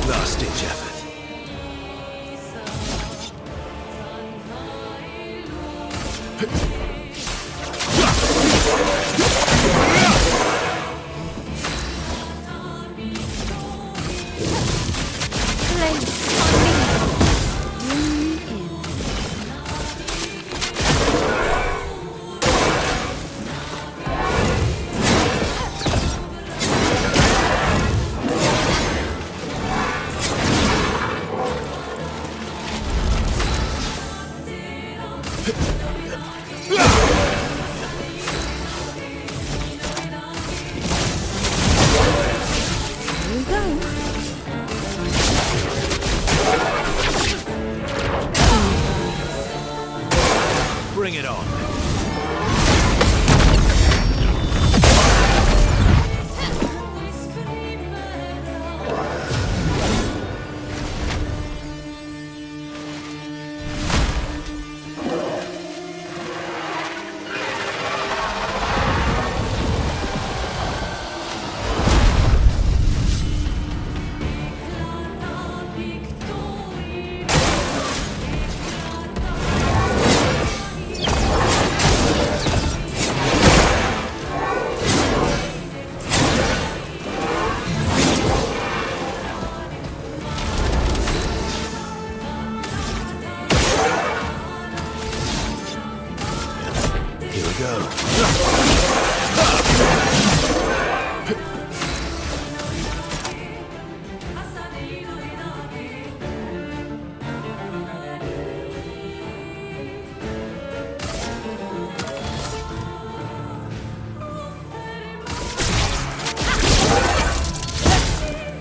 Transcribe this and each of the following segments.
Last-ditch effort. Bring it on.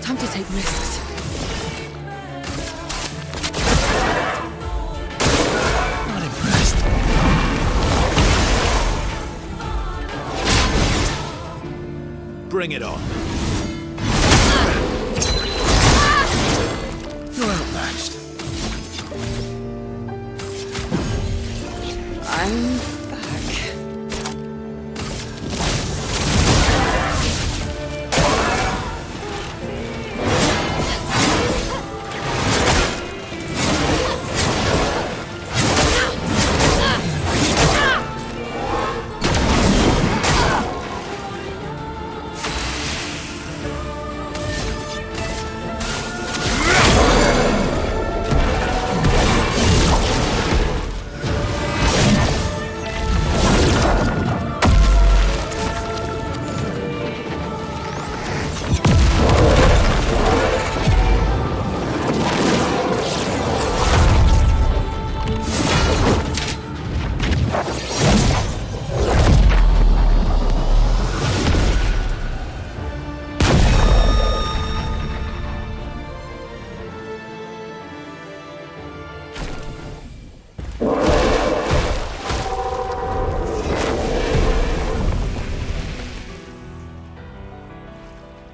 Time to take risks. Not impressed. Bring it on. You're outmatched. I'm back.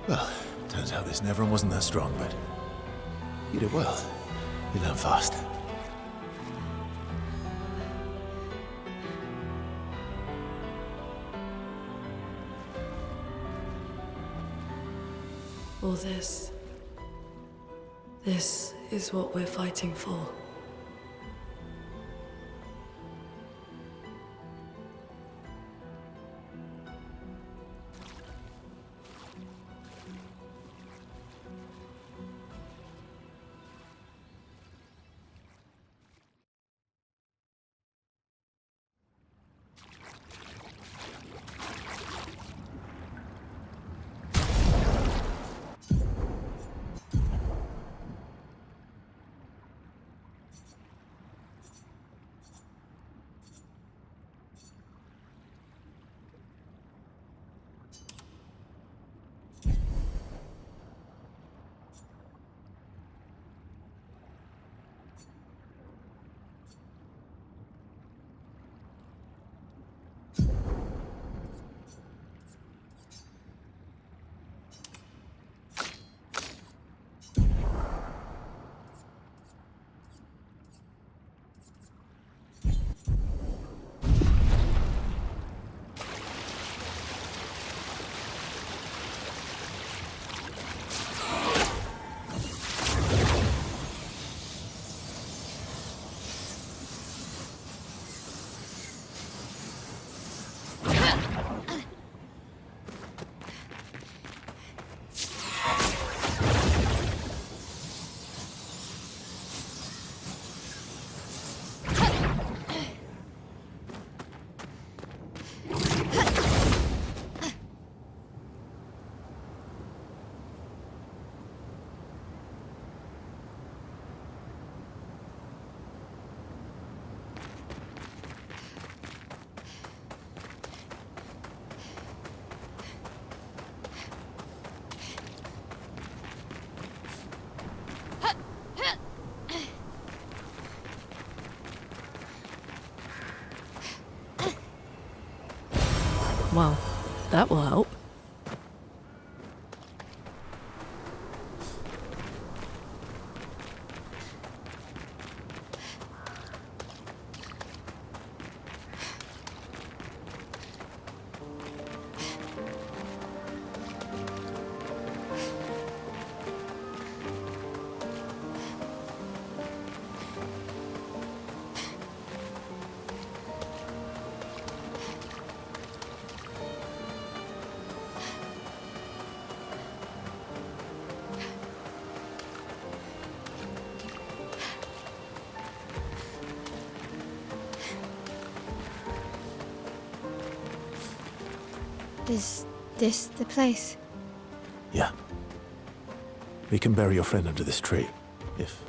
Well, turns out this Neveron wasn't that strong, but you did well. You learn fast. All this is what we're fighting for. Well, that will help. Is this the place? Yeah. We can bury your friend under this tree, if...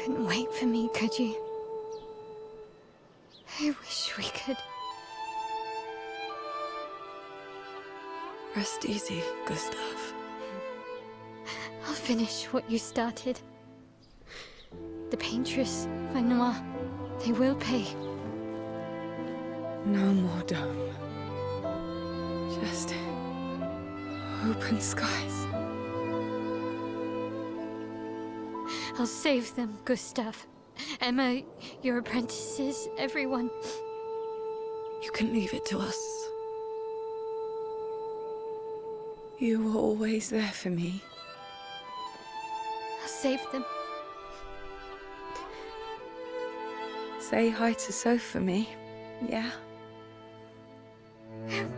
Couldn't wait for me, could you? I wish we could. Rest easy, Gustav. I'll finish what you started. The paintress, Renoir, they will pay. No more dome. Just open skies. I'll save them, Gustav. Emma, your apprentices, everyone. You can leave it to us. You were always there for me. I'll save them. Say hi to Soph for me, yeah?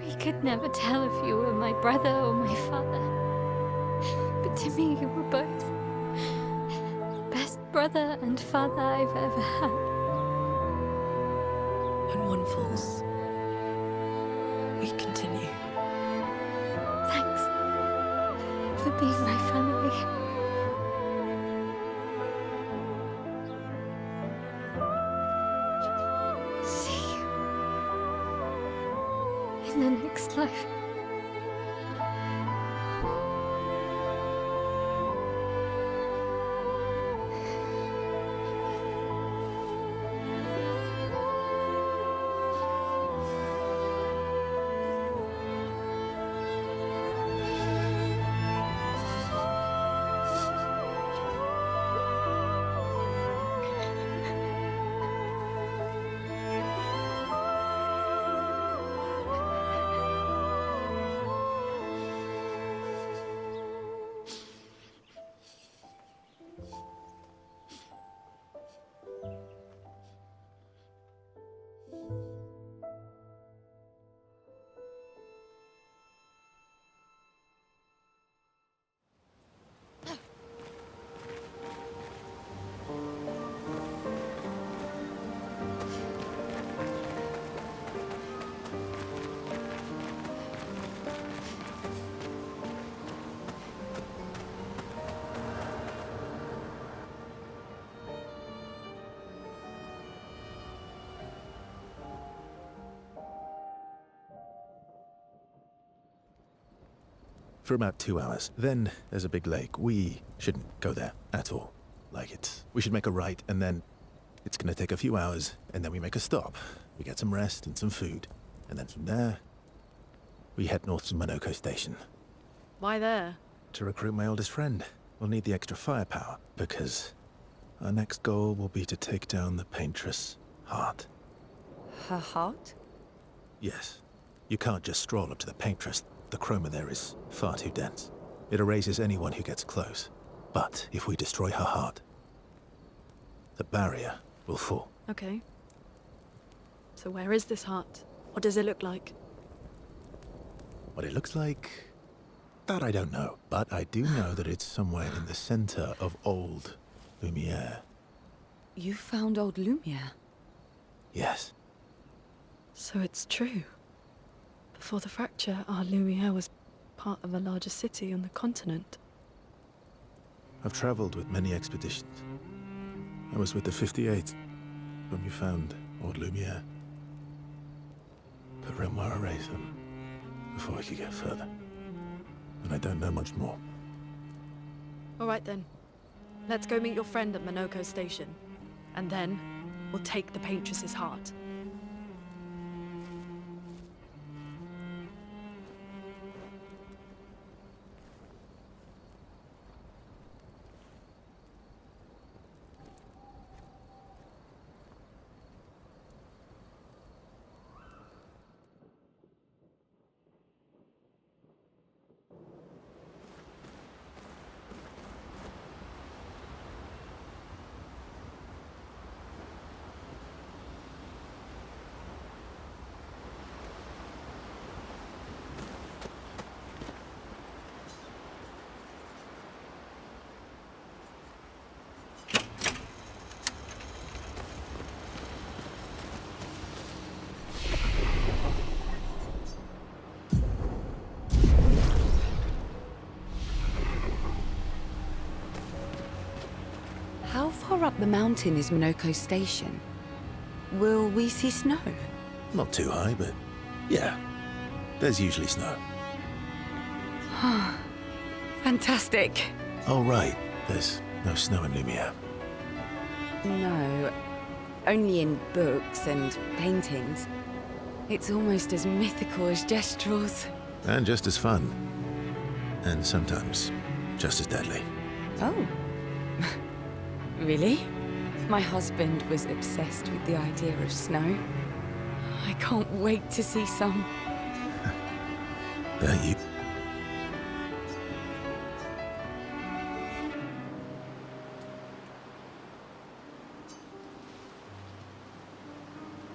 We could never tell if you were my brother or my father. But to me, you were both. Best brother and father I've ever had. When one falls, we continue. Thanks for being my family. See you in the next life. For about 2 hours. Then there's a big lake. We shouldn't go there at all. We should make a right, and then it's gonna take a few hours, and then we make a stop. We get some rest and some food. And then from there, we head north to Monoko Station. Why there? To recruit my oldest friend. We'll need the extra firepower, because our next goal will be to take down the paintress' heart. Her heart? Yes. You can't just stroll up to the paintress. The chroma there is far too dense. It erases anyone who gets close. But if we destroy her heart, the barrier will fall. Okay. So where is this heart? What does it look like? What it looks like, that I don't know. But I do know that it's somewhere in the center of old Lumiere. You found old Lumiere? Yes. So it's true. Before the fracture, our Lumiere was part of a larger city on the continent. I've traveled with many expeditions. I was with the 58th when we found old Lumiere. But Renoir erased them before we could get further. And I don't know much more. All right then. Let's go meet your friend at Minoko Station. And then, we'll take the Paintress's heart. How far up the mountain is Minoko Station? Will we see snow? Not too high, but yeah. There's usually snow. Fantastic. Oh, right. There's no snow in Lumiere. No, only in books and paintings. It's almost as mythical as Gestrels. And just as fun. And sometimes just as deadly. Oh. Really? My husband was obsessed with the idea of snow. I can't wait to see some. Don't you?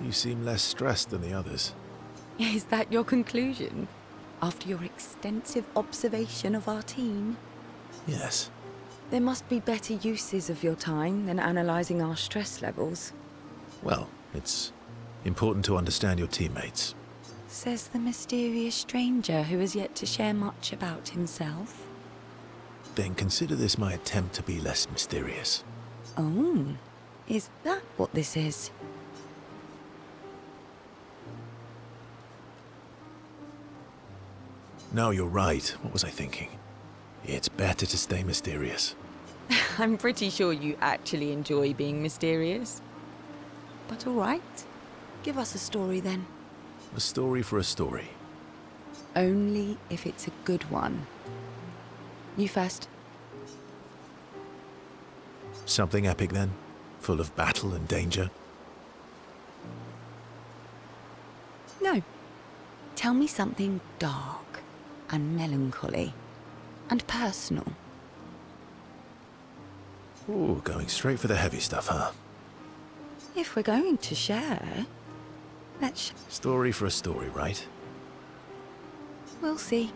You seem less stressed than the others. Is that your conclusion? After your extensive observation of our team? Yes. There must be better uses of your time than analysing our stress levels. Well, it's important to understand your teammates. Says the mysterious stranger who has yet to share much about himself. Then consider this my attempt to be less mysterious. Oh, is that what this is? No, you're right. What was I thinking? It's better to stay mysterious. I'm pretty sure you actually enjoy being mysterious. But all right, give us a story then. A story for a story. Only if it's a good one. You first. Something epic then? Full of battle and danger? No. Tell me something dark and melancholy and personal. Ooh, going straight for the heavy stuff, huh? If we're going to share, let's Story for a story, right? we'll see.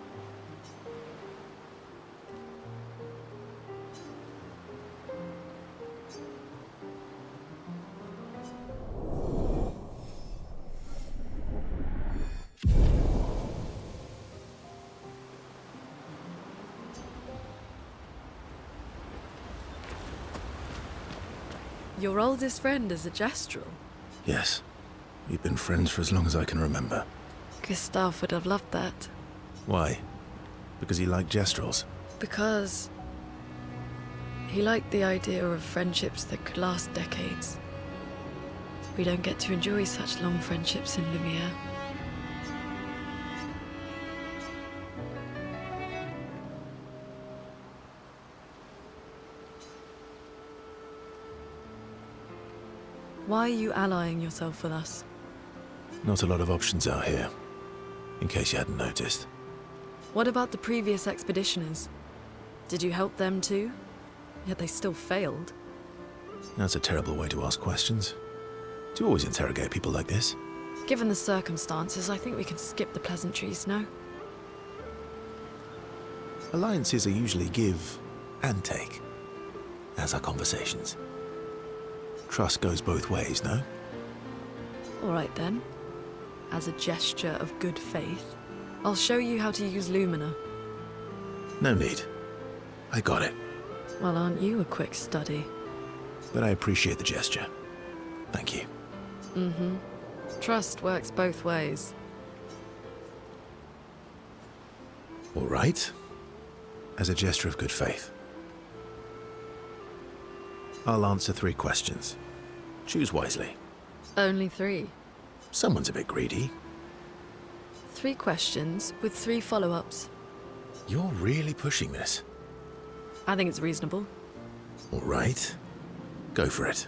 Your oldest friend is a Gestrel. Yes. We've been friends for as long as I can remember. Gustav would have loved that. Why? Because he liked Gestrels? Because he liked the idea of friendships that could last decades. We don't get to enjoy such long friendships in Lumiere. Why are you allying yourself with us? Not a lot of options out here, in case you hadn't noticed. What about the previous expeditioners? Did you help them too? Yet they still failed. That's a terrible way to ask questions. Do you always interrogate people like this? Given the circumstances, I think we can skip the pleasantries, no? Alliances are usually give and take, as are conversations. Trust goes both ways, no? All right then. As a gesture of good faith, I'll show you how to use Lumina. No need. I got it. Well, aren't you a quick study? But I appreciate the gesture. Thank you. Mm-hmm. Trust works both ways. All right. As a gesture of good faith. I'll answer 3 questions. Choose wisely. Only 3. Someone's a bit greedy. 3 questions with 3 follow-ups. You're really pushing this. I think it's reasonable. All right. Go for it.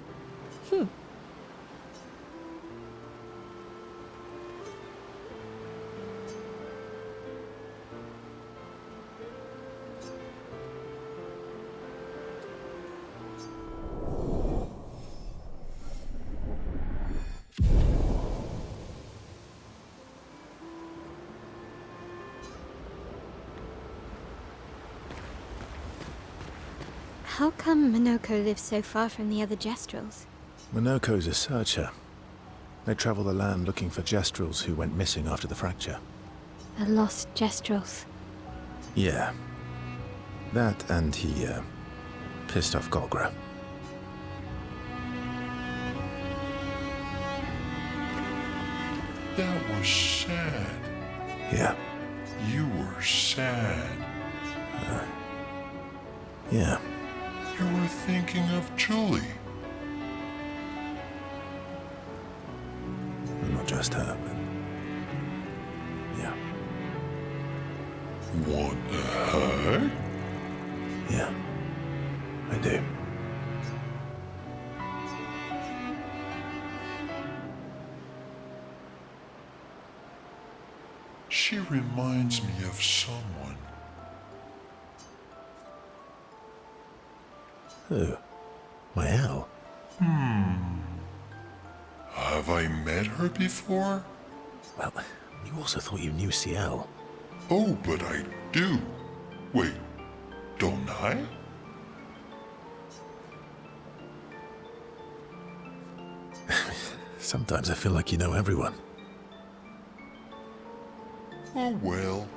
How come Minoko lives so far from the other Jestrels? Minoko's a searcher. They travel the land looking for Jestrels who went missing after the fracture. The lost Jestrels. Yeah. That and he, pissed off Golgra. That was sad. Yeah. You were sad. Yeah. You were thinking of Julie. Well, not just her, but... yeah. Want a hug? Yeah. I do. She reminds me of someone. Who? My owl? Have I met her before? Well, you also thought you knew CL. Oh, but I do. Wait, don't I? Sometimes I feel like you know everyone. Oh well,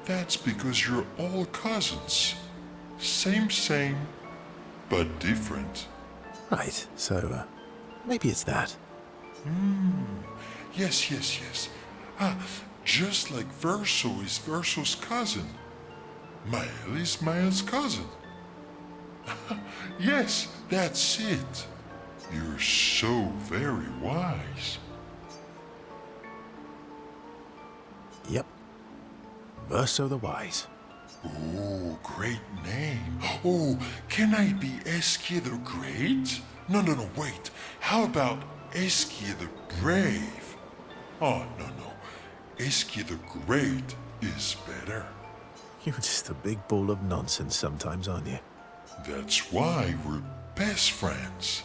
that's because you're all cousins. Same, but different. Right, so, maybe it's that. Yes. Just like Verso is Verso's cousin. Mael is Mael's cousin. Yes, that's it. You're so very wise. Yep. Verso the Wise. Oh, great name. Oh, can I be Eskia the Great? No, wait. How about Eskia the Brave? Oh, no. Eskia the Great is better. You're just a big ball of nonsense sometimes, aren't you? That's why we're best friends.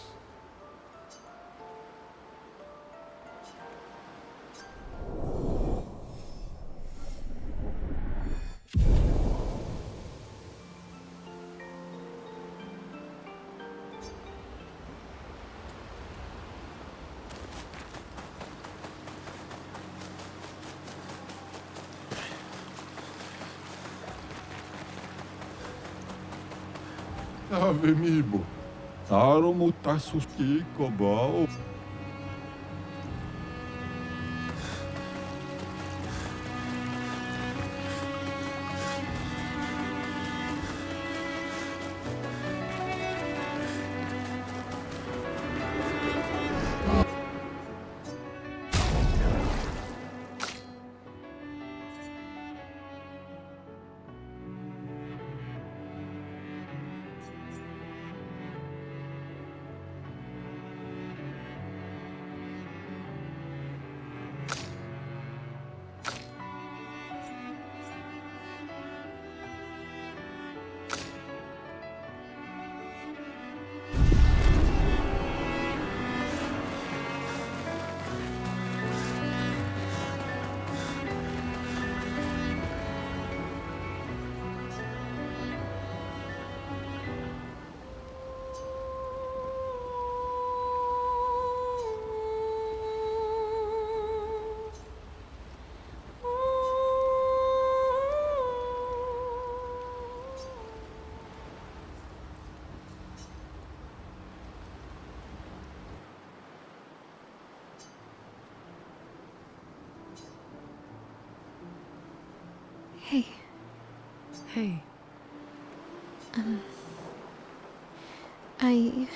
Ave Mibo. Aro mutasus kobao. Hey, Hey,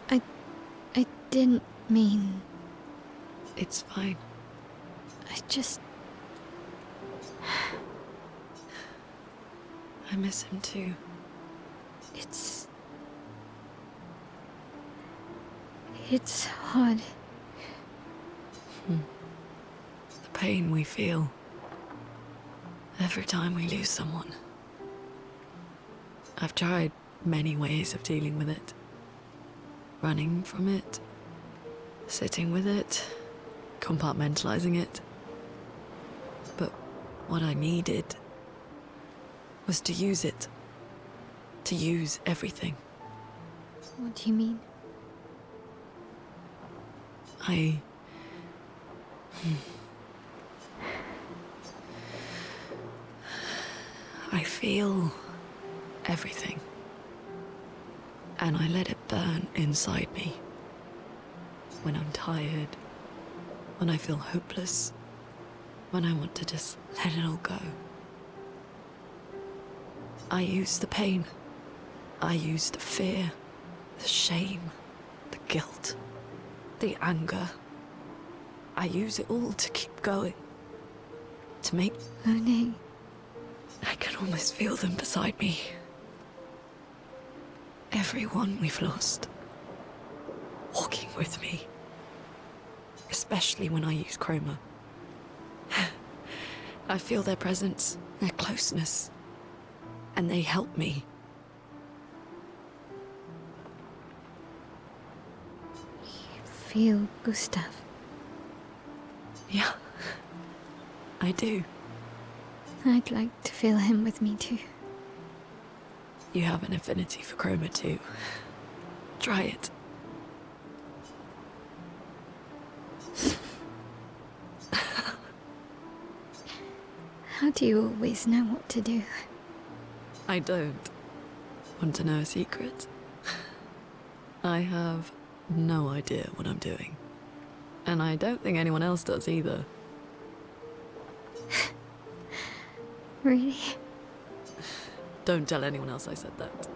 I... I didn't mean... it's fine. I just... I miss him too. It's hard. The pain we feel every time we lose someone. I've tried many ways of dealing with it. Running from it, sitting with it, compartmentalizing it. But what I needed was to use it. To use everything. What do you mean? I feel everything. And I let it burn inside me. When I'm tired, when I feel hopeless, when I want to just let it all go. I use the pain. I use the fear, the shame, the guilt, the anger. I use it all to keep going. To make... Monet. I can almost feel them beside me. Everyone we've lost. Walking with me. Especially when I use chroma. I feel their presence, their closeness. And they help me. You feel Gustav? Yeah, I do. I'd like to feel him with me too. You have an affinity for chroma too. Try it. How do you always know what to do? I don't. Want to know a secret? I have no idea what I'm doing. And I don't think anyone else does either. Really? Don't tell anyone else I said that.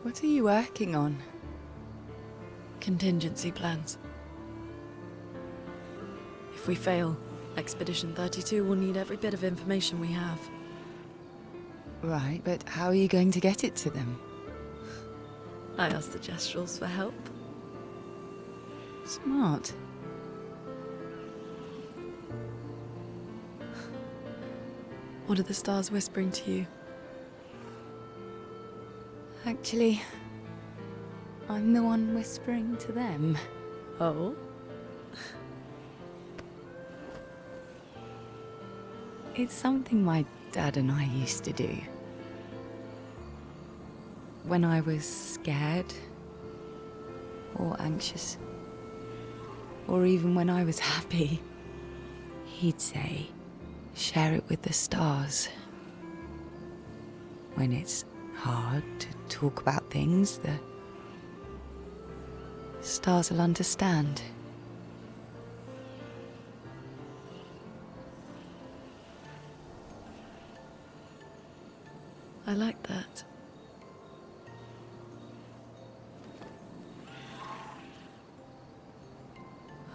What are you working on? Contingency plans. If we fail, Expedition 32 will need every bit of information we have. Right, but how are you going to get it to them? I asked the Gestrals for help. Smart. What are the stars whispering to you? Actually, I'm the one whispering to them. Oh? It's something my dad and I used to do. When I was scared, or anxious, or even when I was happy, he'd say, share it with the stars. When it's hard to talk about things, the stars will understand. I like that.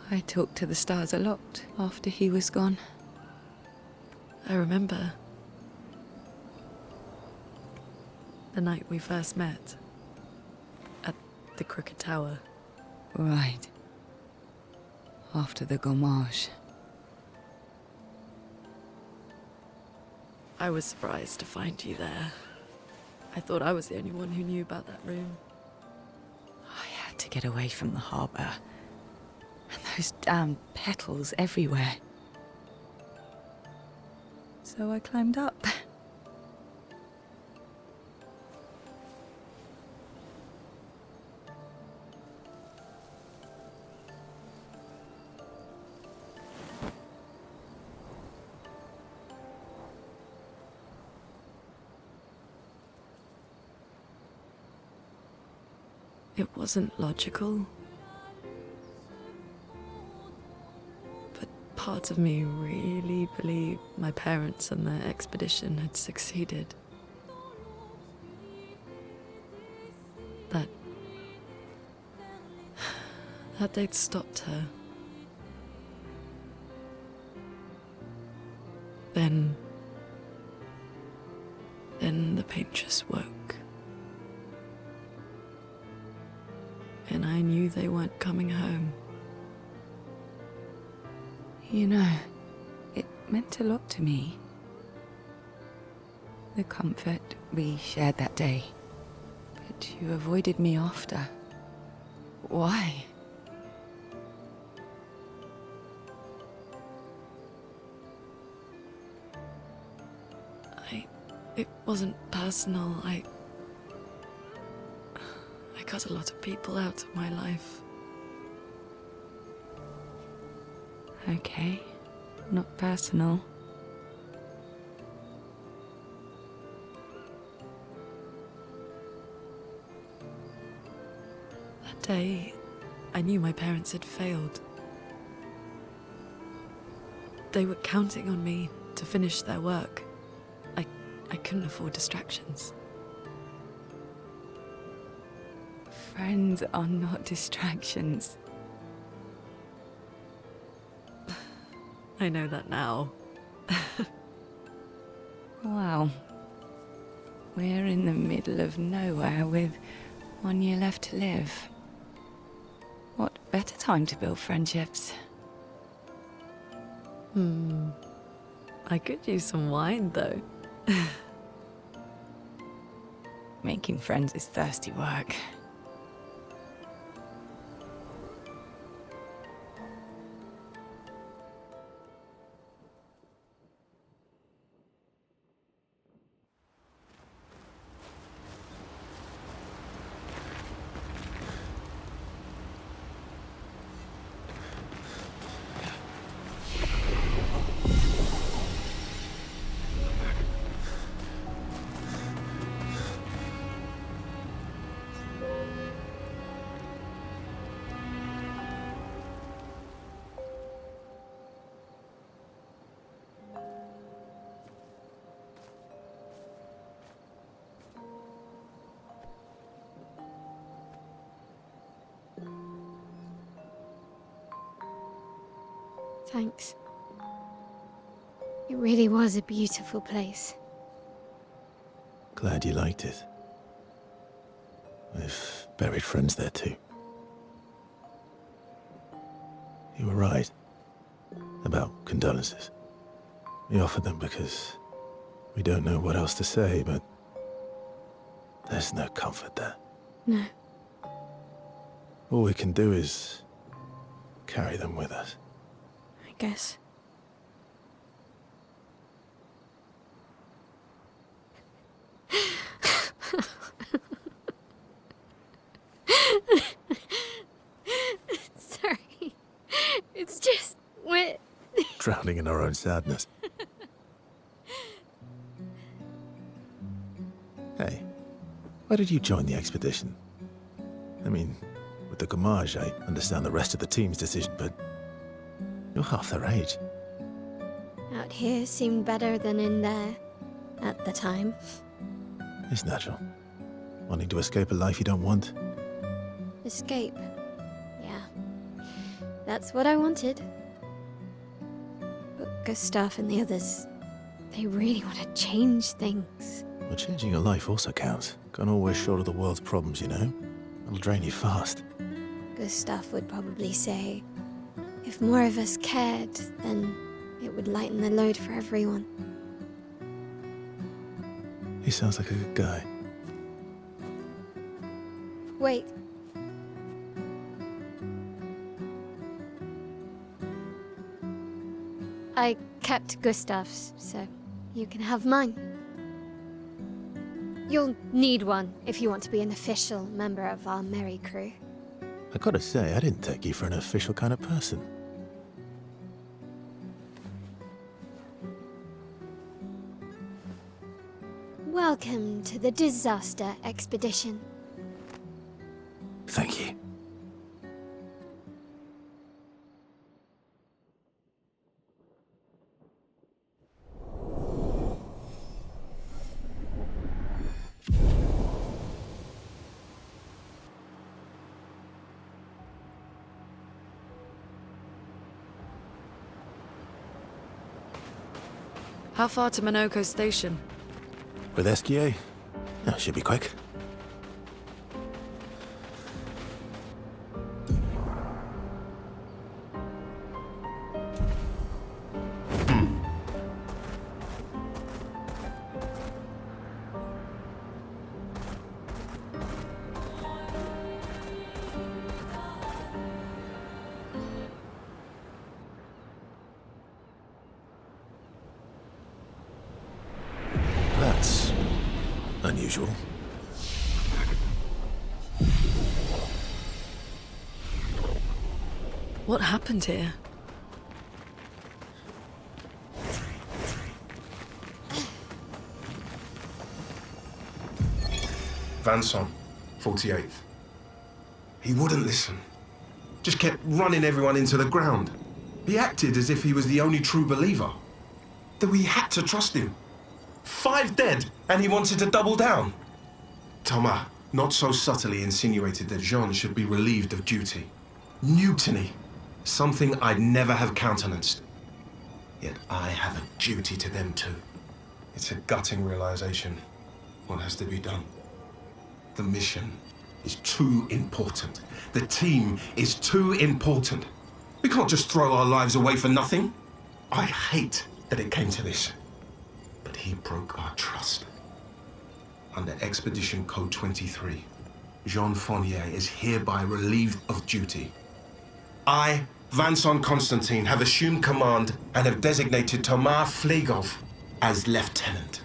I talked to the stars a lot after he was gone. I remember the night we first met at the Crooked Tower. Right. After the gommage. I was surprised to find you there. I thought I was the only one who knew about that room. I had to get away from the harbour. And those damn petals everywhere. so I climbed up. It wasn't logical, but part of me really believed my parents and their expedition had succeeded. That they'd stopped her. Then the paint just woke. And I knew they weren't coming home. You know, it meant a lot to me. The comfort we shared that day. But you avoided me after. Why? It wasn't personal. I cut a lot of people out of my life. Okay, not personal. That day, I knew my parents had failed. They were counting on me to finish their work. I couldn't afford distractions. Friends are not distractions. I know that now. Wow. We're in the middle of nowhere with 1 year left to live. What better time to build friendships? I could use some wine, though. Making friends is thirsty work. Thanks. It really was a beautiful place. Glad you liked it. I've buried friends there too. You were right about condolences. We offered them because we don't know what else to say, but there's no comfort there. No. All we can do is carry them with us. I guess. Sorry. It's just we're Drowning in our own sadness. Hey, why did you join the expedition? I mean, with the Gommage, I understand the rest of the team's decision, but you're half their age. out here seemed better than in there at the time. It's natural. Wanting to escape a life you don't want. Escape. Yeah. That's what I wanted. But Gustav and the others, they really want to change things. Well, changing your life also counts. Can't always shoulder the world's problems, you know? It'll drain you fast. Gustav would probably say, if more of us cared, then it would lighten the load for everyone. He sounds like a good guy. Wait. I kept Gustav's, so you can have mine. You'll need one if you want to be an official member of our merry crew. I gotta say, I didn't take you for an official kind of person. Welcome to the disaster expedition. Thank you. How far to Minoko Station? With SGA? Oh, should be quick. That's unusual. What happened here? Vanson, 48th. He wouldn't listen. Just kept running everyone into the ground. He acted as if he was the only true believer. That we had to trust him. 5 dead, and he wanted to double down. Thomas, not so subtly, insinuated that Jean should be relieved of duty. Mutiny. Something I'd never have countenanced. Yet I have a duty to them too. It's a gutting realization. What has to be done? The mission is too important. The team is too important. We can't just throw our lives away for nothing. I hate that it came to this. But he broke our trust. Under Expedition Code 23, Jean Fournier is hereby relieved of duty. I, Vanson Constantine, have assumed command and have designated Thomas Flegov as lieutenant.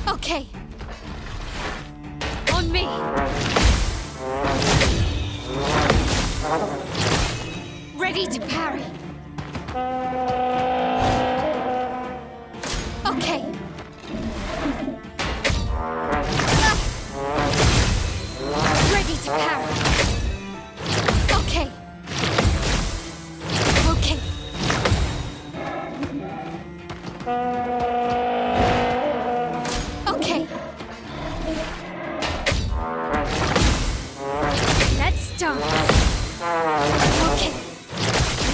Okay. On me. Ready to parry. Okay. Ready to parry. Okay. Okay. Okay. Let's dance. Okay.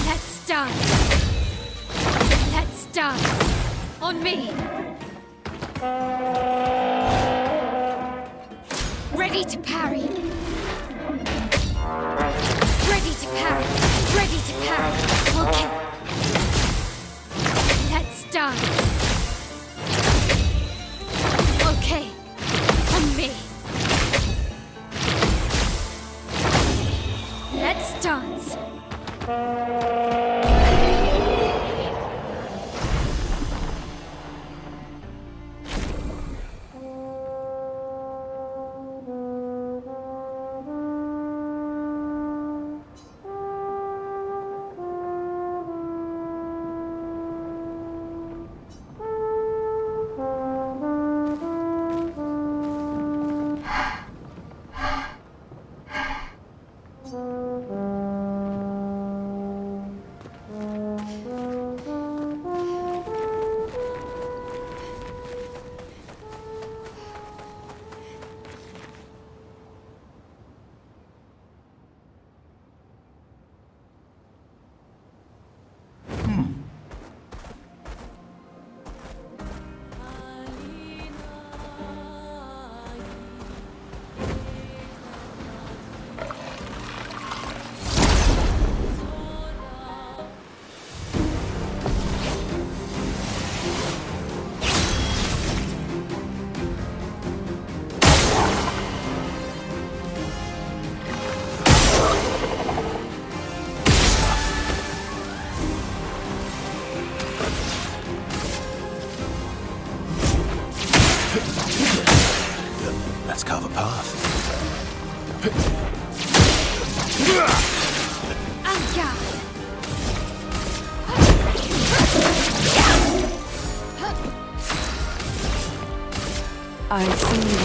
Let's dance. Let's dance. On me. Ready to parry. Ready to parry. Ready to parry. Okay. Let's dance. Okay. On me. Let's dance. I've seen you.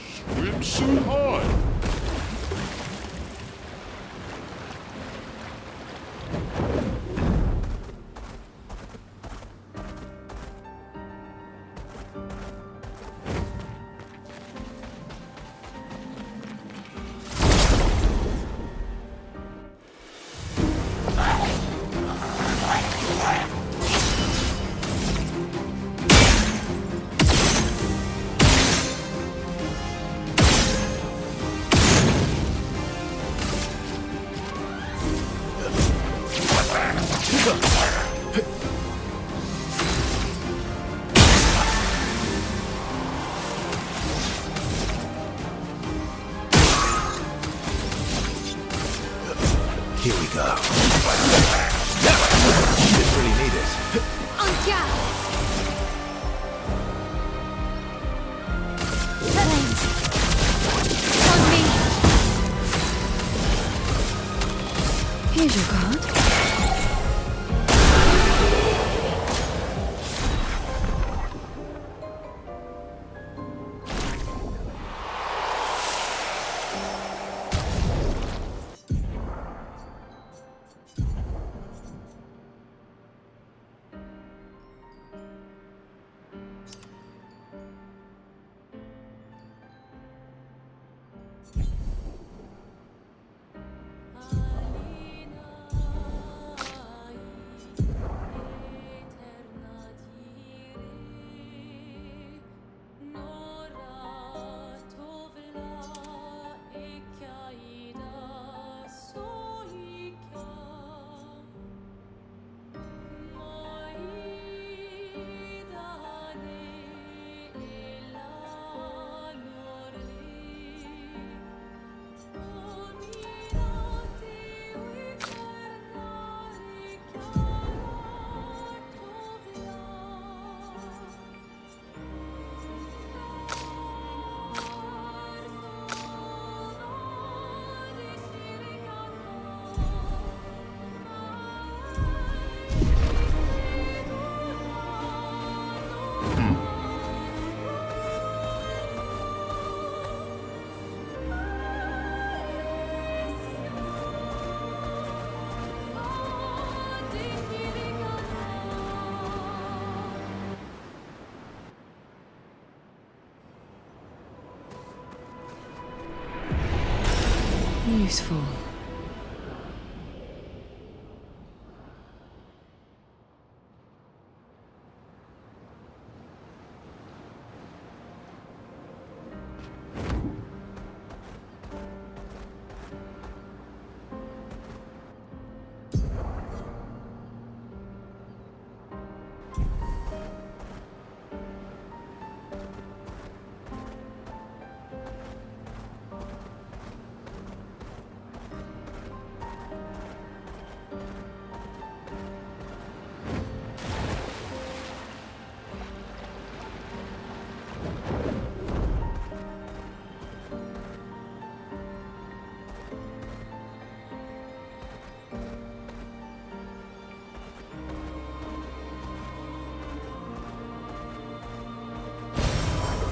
Swimsuit on! Here we go. Didn't really need it. En garde! Flames! On me! Here's your card. Useful.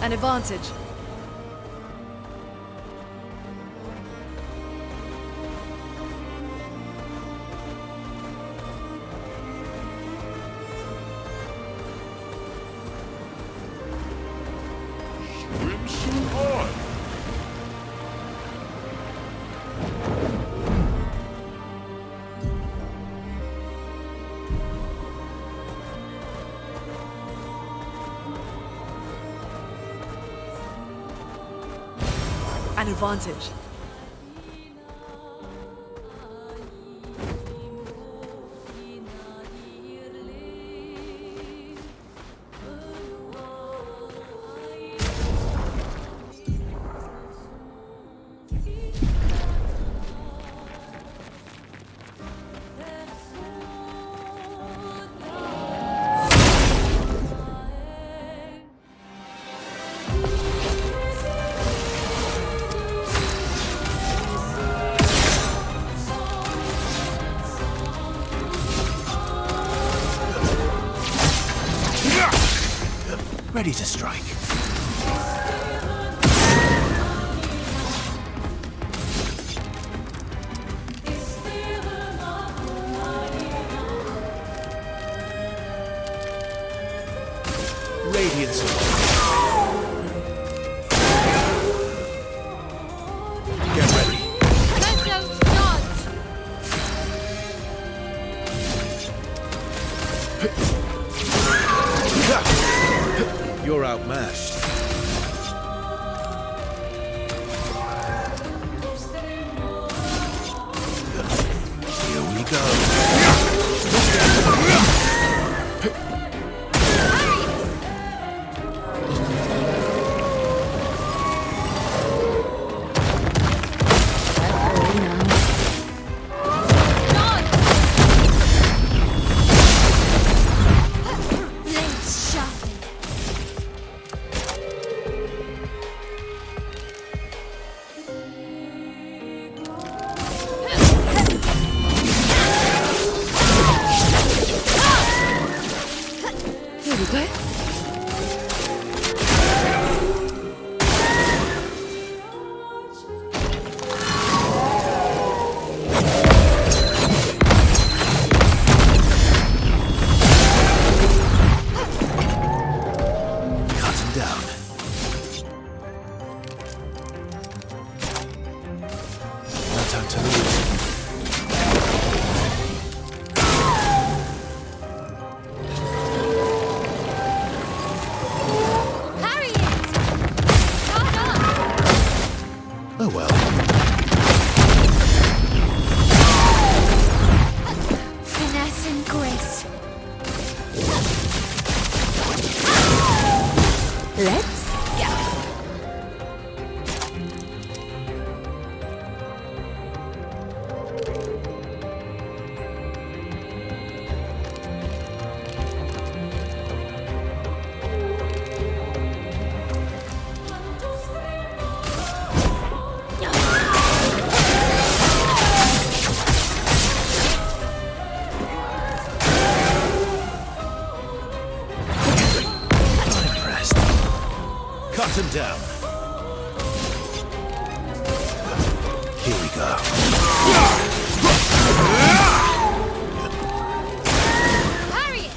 An advantage. Swimsuit on! An advantage. ready to strike. Radiance. Get ready. Resto, dodge! You're outmatched. Here we go. Blades sharpened. Here we go. Cut him down. No time to lose. Parry it! Guard up! Oh well. Finesse and grace. Let's go. Not impressed. Cut him down. Here we go. Parry it!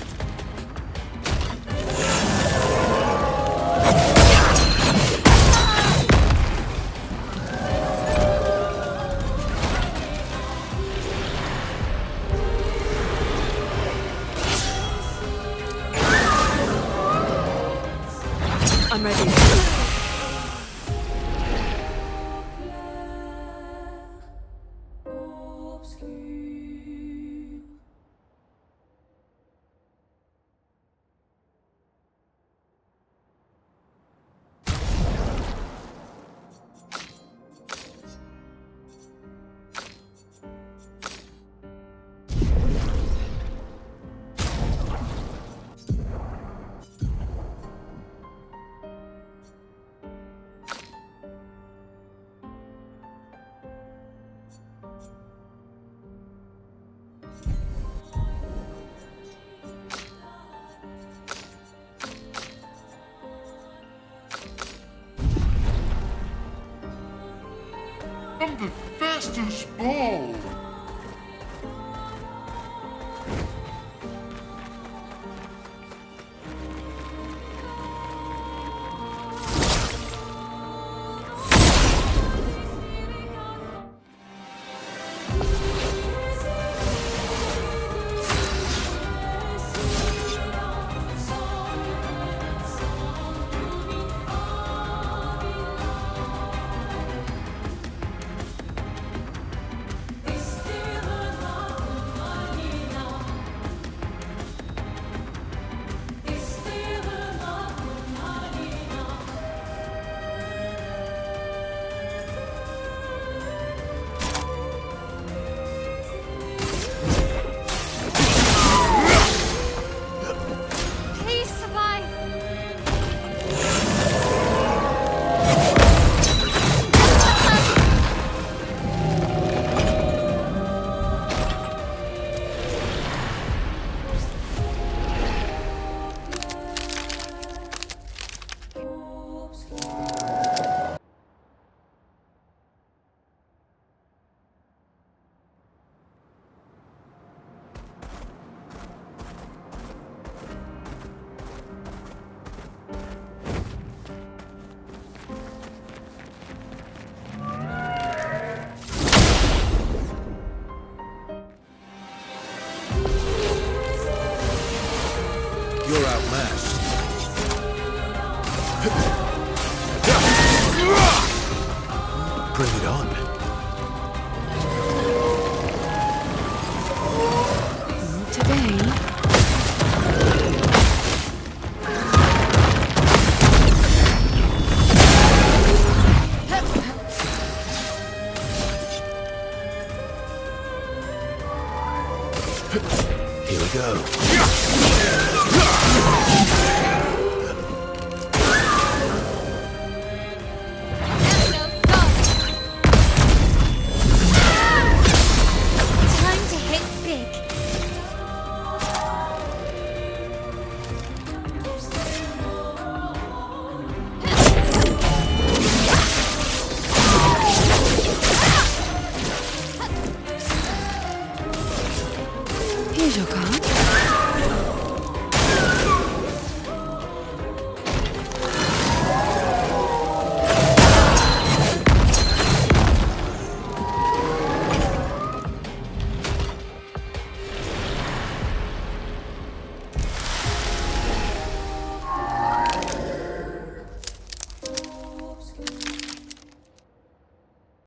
I'm ready. I'm the fastest ball. You're outmatched. Bring it on. Today, Here we go. Time to hit big. here's your card.